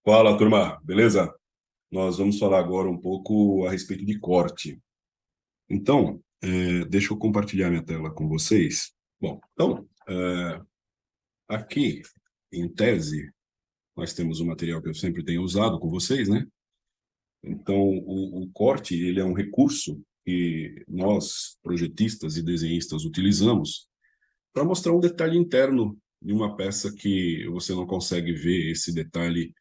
Fala, turma, beleza? Nós vamos falar agora um pouco a respeito de corte. Então, deixa eu compartilhar minha tela com vocês. Bom, então, aqui, em tese, nós temos um material que eu sempre tenho usado com vocês, né? Então, o corte, ele é um recurso que nós, projetistas e desenhistas, utilizamos para mostrar um detalhe interno de uma peça que você não consegue ver esse detalhe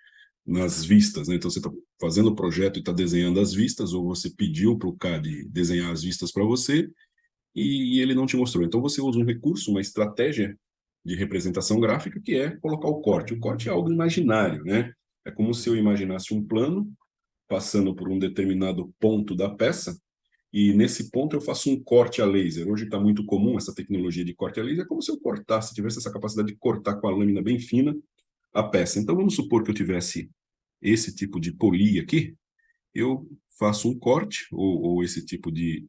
nas vistas, né? Então você está fazendo o projeto e está desenhando as vistas, ou você pediu para o CAD desenhar as vistas para você e ele não te mostrou. Então você usa um recurso, uma estratégia de representação gráfica que é colocar o corte. O corte é algo imaginário, né? É como se eu imaginasse um plano passando por um determinado ponto da peça e nesse ponto eu faço um corte a laser. Hoje está muito comum essa tecnologia de corte a laser, é como se eu cortasse, tivesse essa capacidade de cortar com a lâmina bem fina a peça. Então vamos supor que eu tivesse esse tipo de polia aqui, eu faço um corte, ou esse tipo de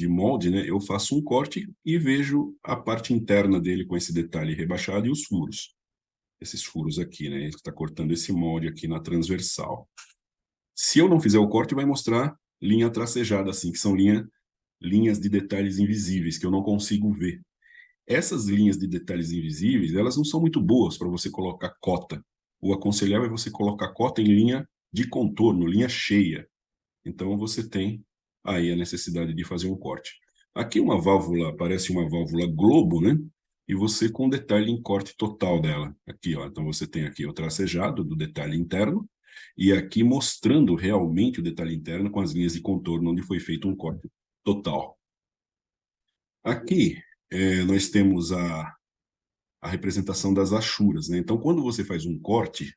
molde, né? Eu faço um corte e vejo a parte interna dele com esse detalhe rebaixado e os furos. Esses furos aqui, né? Ele está cortando esse molde aqui na transversal. Se eu não fizer o corte, vai mostrar linha tracejada, assim, que são linhas de detalhes invisíveis, que eu não consigo ver. Essas linhas de detalhes invisíveis, elas não são muito boas para você colocar cota. O aconselhável é você colocar cota em linha de contorno, linha cheia. Então você tem aí a necessidade de fazer um corte. Aqui uma válvula, parece uma válvula globo, né? E você com detalhe em corte total dela. Aqui, ó. Então você tem aqui o tracejado do detalhe interno e aqui mostrando realmente o detalhe interno com as linhas de contorno onde foi feito um corte total. Aqui nós temos a representação das achuras, né? Então, quando você faz um corte,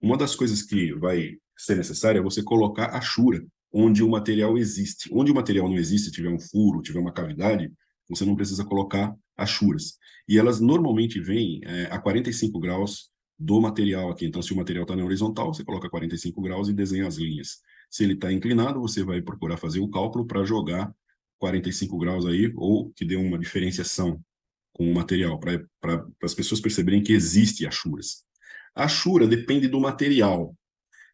uma das coisas que vai ser necessária é você colocar achura onde o material existe. Onde o material não existe, tiver um furo, tiver uma cavidade, você não precisa colocar achuras. E elas normalmente vêm a 45 graus do material aqui. Então, se o material está na horizontal, você coloca 45 graus e desenha as linhas. Se ele está inclinado, você vai procurar fazer o cálculo para jogar 45 graus aí, ou que dê uma diferenciação com o material, para as pessoas perceberem que existe achuras. A achura depende do material.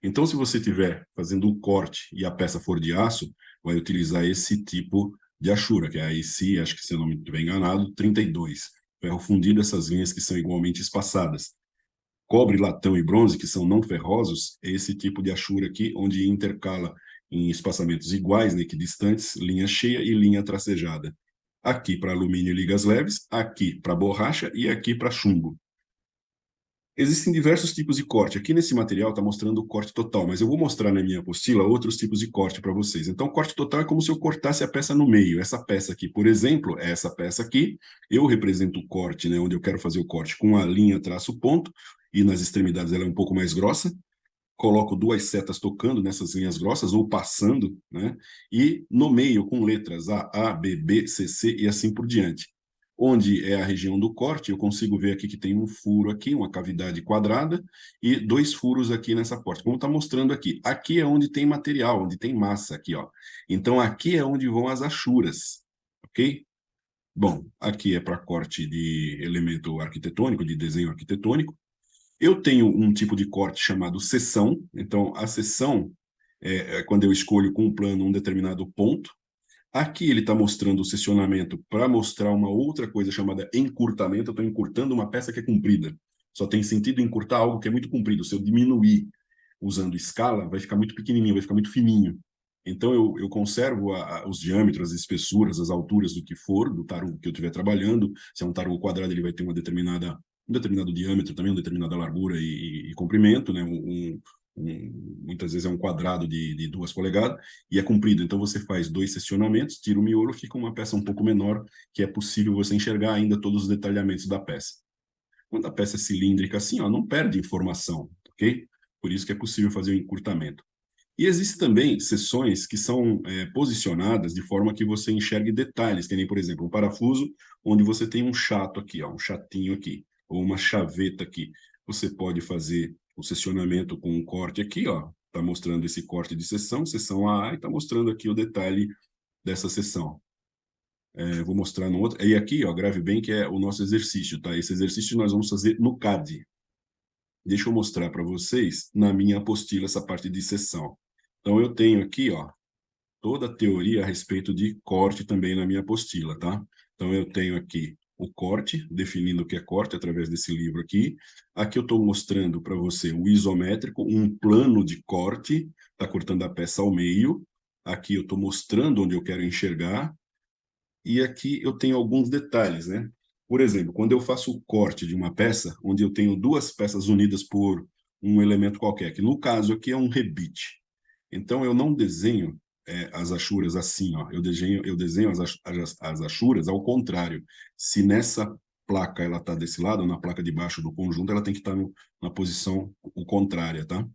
Então, se você estiver fazendo um corte e a peça for de aço, vai utilizar esse tipo de achura, que é a IC, acho que se eu não me estiver enganado, 32. Ferro fundido, essas linhas que são igualmente espaçadas. Cobre, latão e bronze, que são não ferrosos, é esse tipo de achura aqui, onde intercala em espaçamentos iguais, né, equidistantes, linha cheia e linha tracejada. Aqui para alumínio e ligas leves, aqui para borracha e aqui para chumbo. Existem diversos tipos de corte. Aqui nesse material está mostrando o corte total, mas eu vou mostrar na minha apostila outros tipos de corte para vocês. Então, corte total é como se eu cortasse a peça no meio. Essa peça aqui, por exemplo, é essa peça aqui. Eu represento o corte, né, onde eu quero fazer o corte com a linha traço ponto, e nas extremidades ela é um pouco mais grossa. Coloco duas setas tocando nessas linhas grossas ou passando, né? E no meio com letras A, B, B, C, C e assim por diante. Onde é a região do corte, eu consigo ver aqui que tem um furo aqui, uma cavidade quadrada e dois furos aqui nessa porta. Como está mostrando aqui, aqui é onde tem material, onde tem massa aqui, ó. Então aqui é onde vão as achuras, ok? Bom, aqui é para corte de elemento arquitetônico, de desenho arquitetônico. Eu tenho um tipo de corte chamado seção. Então, a seção é quando eu escolho com um plano um determinado ponto. Aqui ele está mostrando o seccionamento para mostrar uma outra coisa chamada encurtamento. Eu estou encurtando uma peça que é comprida. Só tem sentido encurtar algo que é muito comprido. Se eu diminuir usando escala, vai ficar muito pequenininho, vai ficar muito fininho. Então, eu conservo os diâmetros, as espessuras, as alturas do que for, do tarugo que eu estiver trabalhando. Se é um tarugo quadrado, ele vai ter um determinado diâmetro também, uma determinada largura e comprimento, né? Muitas vezes é um quadrado de 2 polegadas e é comprido. Então, você faz dois seccionamentos, tira o miolo, fica uma peça um pouco menor, que é possível você enxergar ainda todos os detalhamentos da peça. Quando a peça é cilíndrica assim, ó, não perde informação, ok? Por isso que é possível fazer o encurtamento. E existem também seções que são posicionadas de forma que você enxergue detalhes, que nem, por exemplo, um parafuso onde você tem um chato aqui, ó, um chatinho aqui, ou uma chaveta aqui. Você pode fazer o seccionamento com um corte aqui, ó, está mostrando esse corte de seção, seção A, e está mostrando aqui o detalhe dessa seção. Vou mostrar no outro. E aqui, ó, grave bem que é o nosso exercício, tá? Esse exercício nós vamos fazer no CAD. Deixa eu mostrar para vocês na minha apostila essa parte de seção. Então, eu tenho aqui, ó, toda a teoria a respeito de corte também na minha apostila, tá? Então, eu tenho aqui o corte, definindo o que é corte através desse livro aqui. Aqui eu estou mostrando para você o isométrico, um plano de corte, está cortando a peça ao meio. Aqui eu estou mostrando onde eu quero enxergar. E aqui eu tenho alguns detalhes, né? Por exemplo, quando eu faço o corte de uma peça, onde eu tenho duas peças unidas por um elemento qualquer, que no caso aqui é um rebite. Então, eu não desenho as achuras assim, ó. Eu desenho as achuras ao contrário. Se nessa placa ela está desse lado, na placa de baixo do conjunto, ela tem que estar na posição contrária, tá?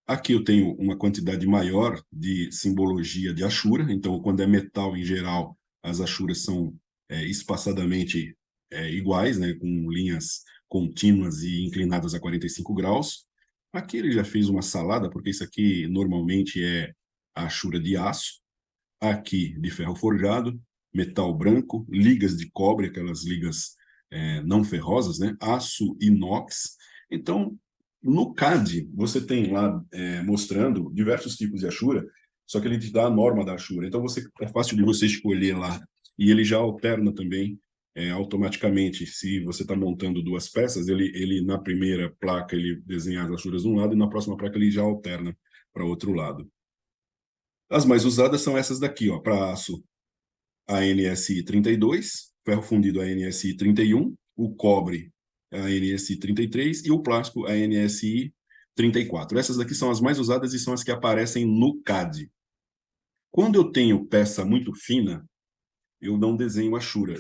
Aqui eu tenho uma quantidade maior de simbologia de achura, então quando é metal em geral, as achuras são espaçadamente iguais, né, com linhas contínuas e inclinadas a 45 graus. Aqui ele já fez uma salada, porque isso aqui normalmente é a achura de aço, aqui de ferro forjado, metal branco, ligas de cobre, aquelas ligas não ferrosas, né, aço inox. Então, no CAD, você tem lá mostrando diversos tipos de achura, só que ele te dá a norma da achura. Então, é fácil de você escolher lá. E ele já alterna também automaticamente. Se você está montando duas peças, ele na primeira placa ele desenha as achuras de um lado e na próxima placa ele já alterna para outro lado. As mais usadas são essas daqui, ó, para aço ANSI 32, ferro fundido ANSI 31, o cobre ANSI 33 e o plástico ANSI 34. Essas daqui são as mais usadas e são as que aparecem no CAD. Quando eu tenho peça muito fina, eu não desenho achura.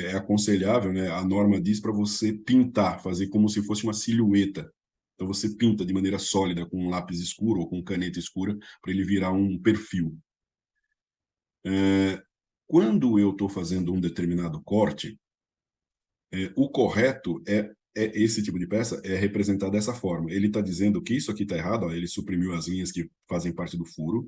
É aconselhável, né? A norma diz para você pintar, fazer como se fosse uma silhueta. Então você pinta de maneira sólida com um lápis escuro ou com caneta escura para ele virar um perfil. Quando eu estou fazendo um determinado corte, o correto esse tipo de peça é representado dessa forma. Ele está dizendo que isso aqui está errado, ó, ele suprimiu as linhas que fazem parte do furo.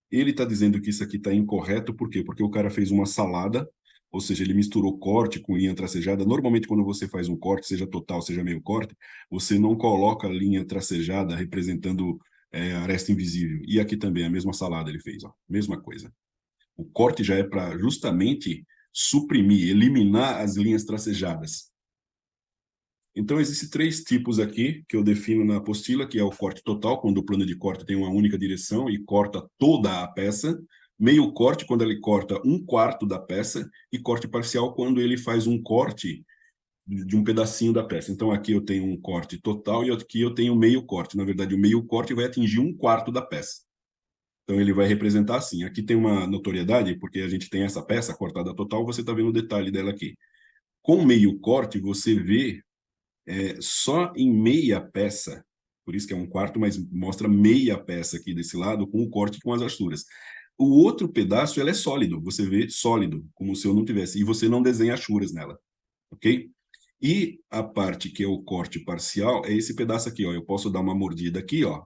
Ele está dizendo que isso aqui está incorreto, por quê? Porque o cara fez uma salada, ou seja, ele misturou corte com linha tracejada. Normalmente, quando você faz um corte, seja total, seja meio corte, você não coloca a linha tracejada representando aresta invisível. E aqui também, a mesma salada ele fez, ó, mesma coisa. O corte já é para justamente suprimir, eliminar as linhas tracejadas. Então, existem três tipos aqui que eu defino na apostila, que é o corte total, quando o plano de corte tem uma única direção e corta toda a peça, meio corte, quando ele corta um quarto da peça, e corte parcial, quando ele faz um corte de um pedacinho da peça. Então, aqui eu tenho um corte total e aqui eu tenho meio corte. Na verdade, o meio corte vai atingir um quarto da peça. Então, ele vai representar assim. Aqui tem uma notoriedade, porque a gente tem essa peça cortada total, você está vendo o detalhe dela aqui. Com meio corte, você vê só em meia peça, por isso que é um quarto, mas mostra meia peça aqui desse lado, com o corte com as achuras. O outro pedaço, ela é sólido, você vê sólido, como se eu não tivesse, e você não desenha achuras nela, ok? E a parte que é o corte parcial é esse pedaço aqui, ó. Eu posso dar uma mordida aqui, ó,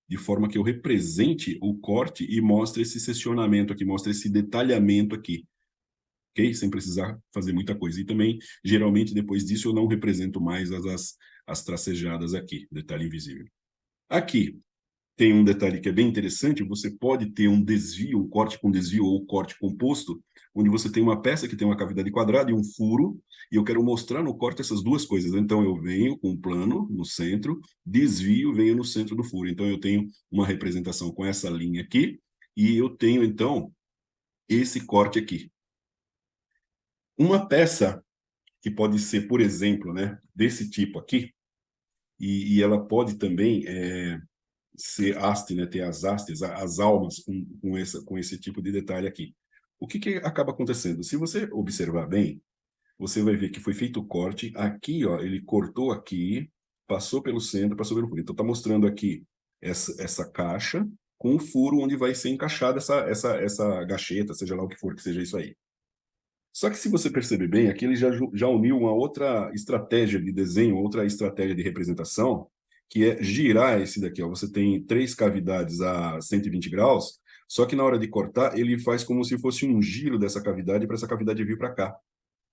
de forma que eu represente o corte e mostre esse seccionamento aqui, mostre esse detalhamento aqui, ok? Sem precisar fazer muita coisa. E também, geralmente, depois disso, eu não represento mais as tracejadas aqui, detalhe invisível. Aqui tem um detalhe que é bem interessante, você pode ter um desvio, um corte com desvio ou corte composto, onde você tem uma peça que tem uma cavidade quadrada e um furo, e eu quero mostrar no corte essas duas coisas. Então, eu venho com um plano no centro, desvio, venho no centro do furo. Então, eu tenho uma representação com essa linha aqui, e eu tenho, então, esse corte aqui. Uma peça que pode ser, por exemplo, né, desse tipo aqui, e ela pode também ser haste, né, ter as hastes, as almas com esse tipo de detalhe aqui. O que acaba acontecendo? Se você observar bem, você vai ver que foi feito o corte, aqui, ó, ele cortou aqui, passou pelo centro, passou pelo furo. Então, está mostrando aqui essa caixa com o furo onde vai ser encaixada essa gacheta, seja lá o que for que seja isso aí. Só que se você perceber bem, aqui ele já uniu uma outra estratégia de desenho, outra estratégia de representação, que é girar esse daqui. Ó. Você tem três cavidades a 120 graus, só que na hora de cortar, ele faz como se fosse um giro dessa cavidade para essa cavidade vir para cá.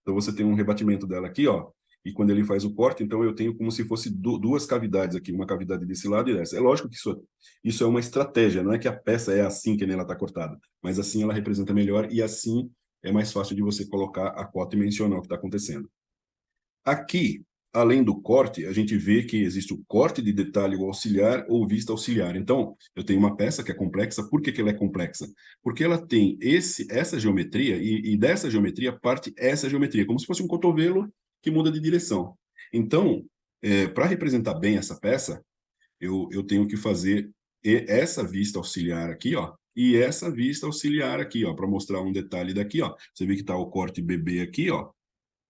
Então você tem um rebatimento dela aqui, ó, e quando ele faz o corte, então eu tenho como se fosse duas cavidades aqui, uma cavidade desse lado e dessa. É lógico que isso é uma estratégia, não é que a peça é assim que ela está cortada, mas assim ela representa melhor e assim é mais fácil de você colocar a cota e mencionar o que está acontecendo. Aqui, além do corte, a gente vê que existe o corte de detalhe auxiliar ou vista auxiliar. Então, eu tenho uma peça que é complexa. Por que ela é complexa? Porque ela tem essa geometria e dessa geometria parte essa geometria, como se fosse um cotovelo que muda de direção. Então, para representar bem essa peça, eu tenho que fazer essa vista auxiliar aqui, ó, e essa vista auxiliar aqui, ó, para mostrar um detalhe daqui, ó. Você vê que está o corte BB aqui, ó,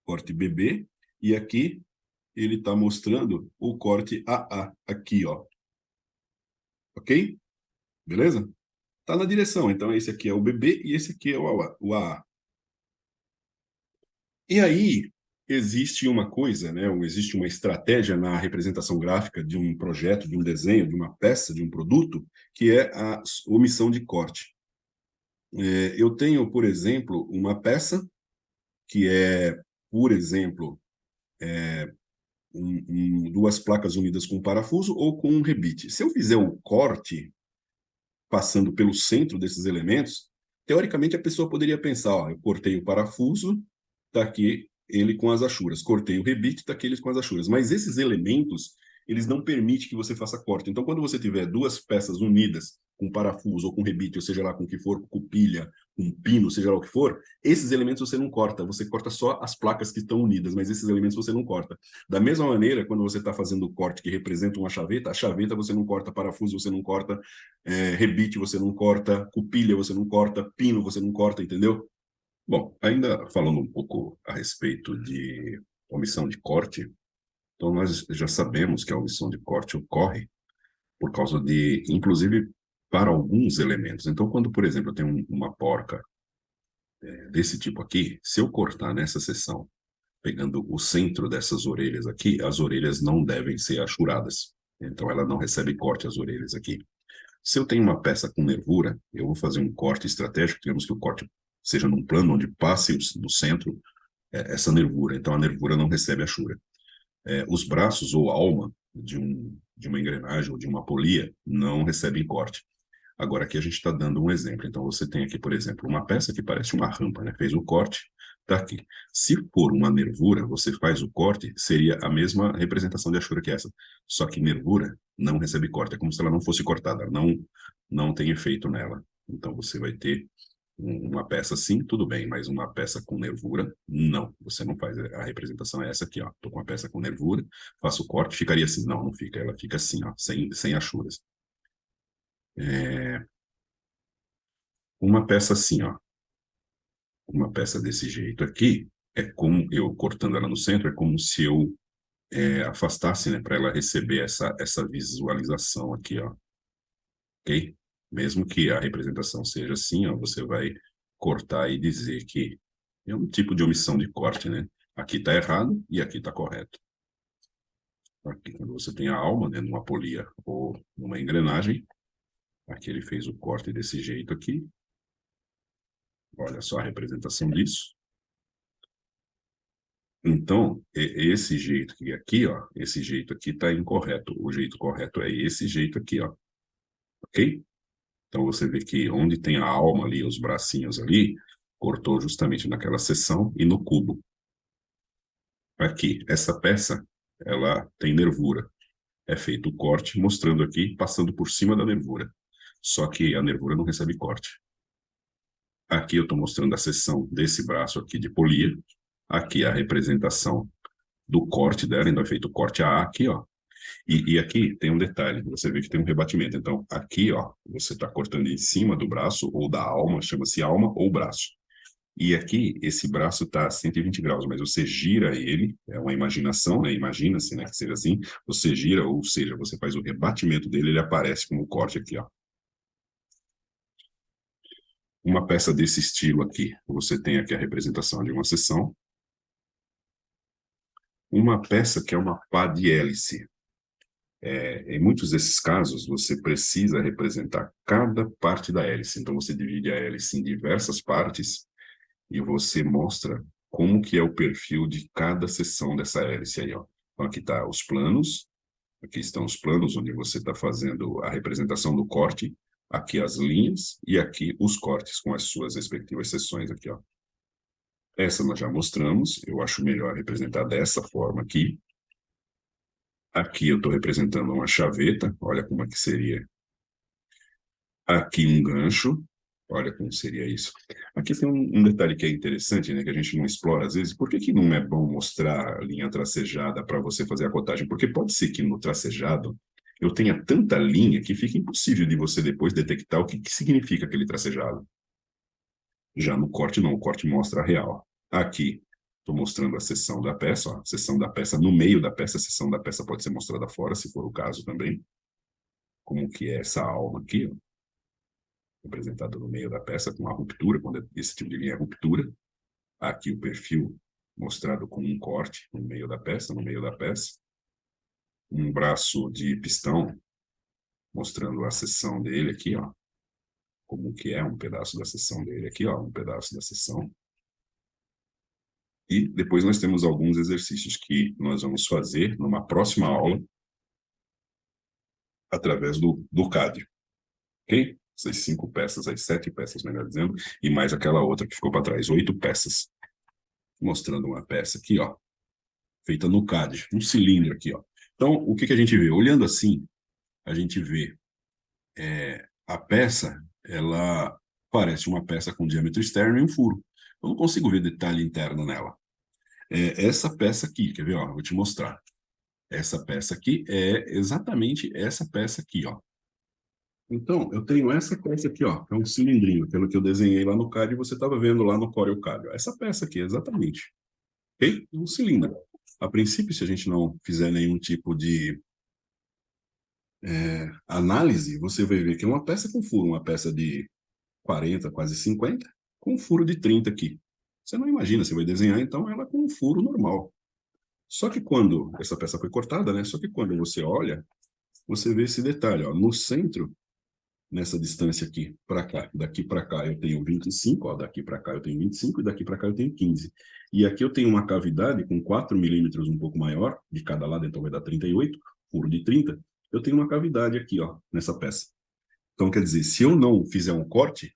corte BB, e aqui ele está mostrando o corte AA aqui, ó. Ok? Beleza? Está na direção. Então, esse aqui é o BB e esse aqui é o AA. E aí, existe uma coisa, né? Existe uma estratégia na representação gráfica de um projeto, de um desenho, de uma peça, de um produto, que é a omissão de corte. Eu tenho, por exemplo, uma peça que é, por exemplo, duas placas unidas com um parafuso ou com um rebite. Se eu fizer o corte passando pelo centro desses elementos, teoricamente a pessoa poderia pensar, ó, eu cortei o parafuso, está aqui ele com as achuras, cortei o rebite, está aqui eles com as achuras. Mas esses elementos, eles não permitem que você faça corte. Então, quando você tiver duas peças unidas com parafuso ou com rebite, ou seja lá com o que for, com pilha, com pino, seja lá o que for, esses elementos você não corta, você corta só as placas que estão unidas, mas esses elementos você não corta. Da mesma maneira, quando você está fazendo o corte que representa uma chaveta, a chaveta você não corta, parafuso você não corta, rebite você não corta, cupilha você não corta, pino você não corta, entendeu? Bom, ainda falando um pouco a respeito de omissão de corte, então nós já sabemos que a omissão de corte ocorre por causa de, inclusive, para alguns elementos. Então, quando, por exemplo, eu tenho uma porca desse tipo aqui, se eu cortar nessa seção, pegando o centro dessas orelhas aqui, as orelhas não devem ser achuradas. Então, ela não recebe corte as orelhas aqui. Se eu tenho uma peça com nervura, eu vou fazer um corte estratégico, digamos que o corte seja num plano onde passe no centro essa nervura. Então, a nervura não recebe achura. Os braços ou alma de uma engrenagem ou de uma polia não recebem corte. Agora, aqui a gente está dando um exemplo. Então, você tem aqui, por exemplo, uma peça que parece uma rampa, né? Fez o corte, está aqui. Se for uma nervura, você faz o corte, seria a mesma representação de achura que essa. Só que nervura não recebe corte. É como se ela não fosse cortada, não tem efeito nela. Então, você vai ter uma peça assim, tudo bem, mas uma peça com nervura, não. Você não faz. A representação é essa aqui, ó. Estou com uma peça com nervura, faço o corte, ficaria assim. Não, não fica. Ela fica assim, ó, sem achuras. Uma peça assim, ó, uma peça desse jeito aqui, é como eu cortando ela no centro, é como se eu afastasse, né, para ela receber essa visualização aqui, ó, ok? Mesmo que a representação seja assim, ó, você vai cortar e dizer que é um tipo de omissão de corte, né? Aqui está errado e aqui está correto. Aqui, quando você tem a alma, né, numa polia ou numa engrenagem, aqui ele fez o corte desse jeito aqui. Olha só a representação disso. Então, esse jeito aqui, ó, esse jeito aqui está incorreto. O jeito correto é esse jeito aqui, ó. Ok? Então, você vê que onde tem a alma ali, os bracinhos ali, cortou justamente naquela seção e no cubo. Aqui, essa peça, ela tem nervura. É feito o corte, mostrando aqui, passando por cima da nervura. Só que a nervura não recebe corte. Aqui eu estou mostrando a seção desse braço aqui de polia. Aqui a representação do corte dela, ainda é feito o corte AA aqui, ó. E aqui tem um detalhe, você vê que tem um rebatimento. Então, aqui, ó, você está cortando em cima do braço ou da alma, chama-se alma ou braço. E aqui, esse braço está a 120 graus, mas você gira ele, é uma imaginação, né? Imagina-se, né, que seja assim. Você gira, ou seja, você faz o rebatimento dele, ele aparece como corte aqui, ó. Uma peça desse estilo aqui, você tem aqui a representação de uma seção. Uma peça que é uma pá de hélice. Em muitos desses casos, você precisa representar cada parte da hélice. Então, você divide a hélice em diversas partes e você mostra como que é o perfil de cada seção dessa hélice aí, ó. Então, aqui está os planos, aqui estão os planos onde você está fazendo a representação do corte, aqui as linhas e aqui os cortes com as suas respectivas seções aqui, ó. Essa nós já mostramos, eu acho melhor representar dessa forma aqui. Aqui eu estou representando uma chaveta, olha como é que seria. Aqui um gancho, olha como seria isso. Aqui tem um detalhe que é interessante, né, que a gente não explora às vezes. Por que que não é bom mostrar a linha tracejada para você fazer a cotagem? Porque pode ser que no tracejado eu tenha tanta linha que fica impossível de você depois detectar o que significa aquele tracejado. Já no corte não, o corte mostra a real. Aqui, estou mostrando a seção da peça, ó, a seção da peça no meio da peça, a seção da peça pode ser mostrada fora, se for o caso também. Como que é essa alma aqui, ó, representada no meio da peça com a ruptura, quando esse tipo de linha é ruptura. Aqui o perfil mostrado com um corte no meio da peça, no meio da peça. Um braço de pistão, mostrando a seção dele aqui, ó. Como que é um pedaço da seção dele aqui, ó, um pedaço da seção. E depois nós temos alguns exercícios que nós vamos fazer numa próxima aula através do CAD, ok? Essas 5 peças, as 7 peças, melhor dizendo, e mais aquela outra que ficou para trás, 8 peças. Mostrando uma peça aqui, ó, feita no CAD, um cilindro aqui, ó. Então, o que que a gente vê? Olhando assim, a gente vê a peça, ela parece uma peça com diâmetro externo e um furo. Eu não consigo ver detalhe interno nela. Essa peça aqui, quer ver? Ó, vou te mostrar. Essa peça aqui é exatamente essa peça aqui, ó. Então, eu tenho essa peça aqui, ó, que é um cilindrinho, aquilo que eu desenhei lá no CAD e você estava vendo lá no Corel CAD. Ó. Essa peça aqui, exatamente. Ok? Um cilindro. A princípio, se a gente não fizer nenhum tipo de análise, você vai ver que é uma peça com furo, uma peça de 40, quase 50, com um furo de 30 aqui. Você não imagina, você vai desenhar, então, ela com um furo normal. Só que quando essa peça foi cortada, né? Só que quando você olha, você vê esse detalhe, ó, no centro, nessa distância aqui para cá, daqui para cá eu tenho 25, ó, daqui para cá eu tenho 25 e daqui para cá eu tenho 15. E aqui eu tenho uma cavidade com 4 milímetros um pouco maior, de cada lado, então vai dar 38, furo de 30. Eu tenho uma cavidade aqui, ó, nessa peça. Então, quer dizer, se eu não fizer um corte,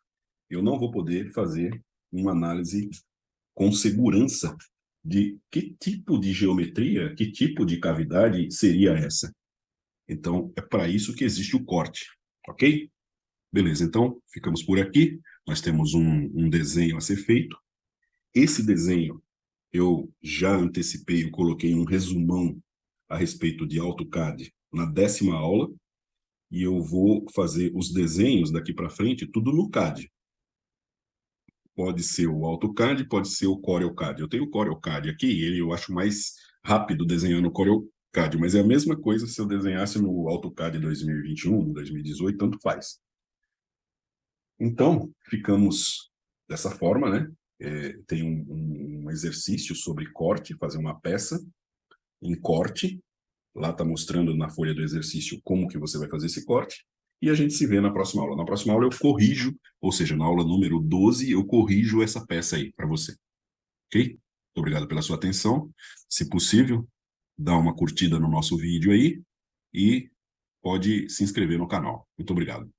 eu não vou poder fazer uma análise com segurança de que tipo de geometria, que tipo de cavidade seria essa. Então, é para isso que existe o corte, ok? Beleza, então ficamos por aqui. Nós temos um desenho a ser feito. Esse desenho eu já antecipei, eu coloquei um resumão a respeito de AutoCAD na 10ª aula, e eu vou fazer os desenhos daqui para frente tudo no CAD. Pode ser o AutoCAD, pode ser o CorelCAD. Eu tenho o CorelCAD aqui, ele eu acho mais rápido desenhando o CorelCAD, mas é a mesma coisa se eu desenhasse no AutoCAD 2021, 2018, tanto faz. Então, ficamos dessa forma, né? Tem um exercício sobre corte, fazer uma peça em corte. Lá está mostrando na folha do exercício como que você vai fazer esse corte. E a gente se vê na próxima aula. Na próxima aula eu corrijo, ou seja, na aula número 12, eu corrijo essa peça aí para você. Ok? Muito obrigado pela sua atenção. Se possível, dá uma curtida no nosso vídeo aí e pode se inscrever no canal. Muito obrigado.